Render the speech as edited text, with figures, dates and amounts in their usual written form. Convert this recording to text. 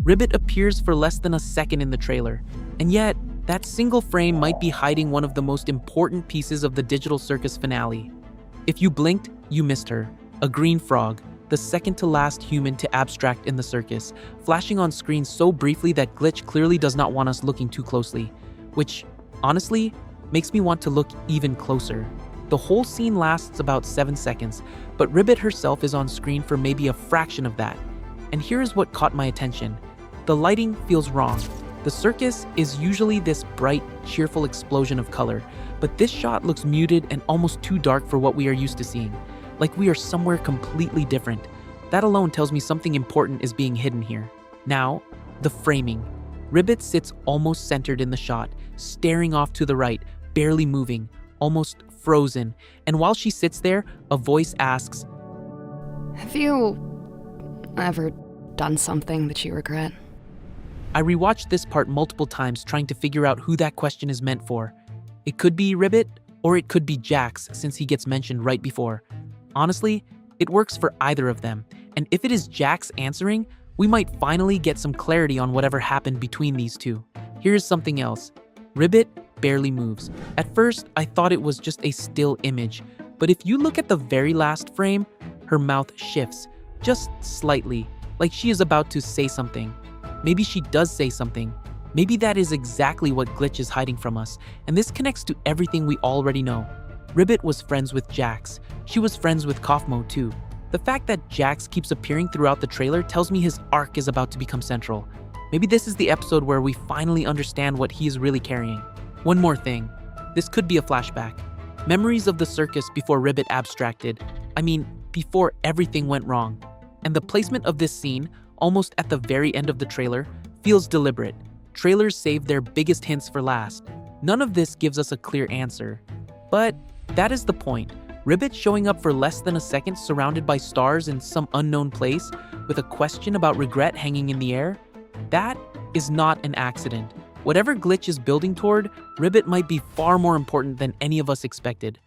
Ribbit appears for less than a second in the trailer, and yet, that single frame might be hiding one of the most important pieces of the Digital Circus finale. If you blinked, you missed her. A green frog, the second to last human to abstract in the circus, flashing on screen so briefly that Glitch clearly does not want us looking too closely, which, honestly, makes me want to look even closer. The whole scene lasts about 7 seconds, but Ribbit herself is on screen for maybe a fraction of that. And here is what caught my attention. The lighting feels wrong. The circus is usually this bright, cheerful explosion of color, but this shot looks muted and almost too dark for what we are used to seeing, like we are somewhere completely different. That alone tells me something important is being hidden here. Now, the framing. Ribbit sits almost centered in the shot, staring off to the right, barely moving, almost frozen, and while she sits there, a voice asks, Have you ever done something that you regret? I rewatched this part multiple times trying to figure out who that question is meant for. It could be Ribbit, or it could be Jax since he gets mentioned right before. Honestly, it works for either of them, and if it is Jax answering, we might finally get some clarity on whatever happened between these two. Here's something else. Ribbit barely moves. At first, I thought it was just a still image, but if you look at the very last frame, her mouth shifts, just slightly, like she is about to say something. Maybe she does say something. Maybe that is exactly what Glitch is hiding from us, and this connects to everything we already know. Ribbit was friends with Jax. She was friends with Kaufmo too. The fact that Jax keeps appearing throughout the trailer tells me his arc is about to become central. Maybe this is the episode where we finally understand what he is really carrying. One more thing. This could be a flashback. Memories of the circus before Ribbit abstracted. Before everything went wrong. And the placement of this scene, almost at the very end of the trailer, feels deliberate. Trailers save their biggest hints for last. None of this gives us a clear answer. But that is the point. Ribbit showing up for less than a second surrounded by stars in some unknown place with a question about regret hanging in the air? That is not an accident. Whatever Glitch is building toward, Ribbit might be far more important than any of us expected.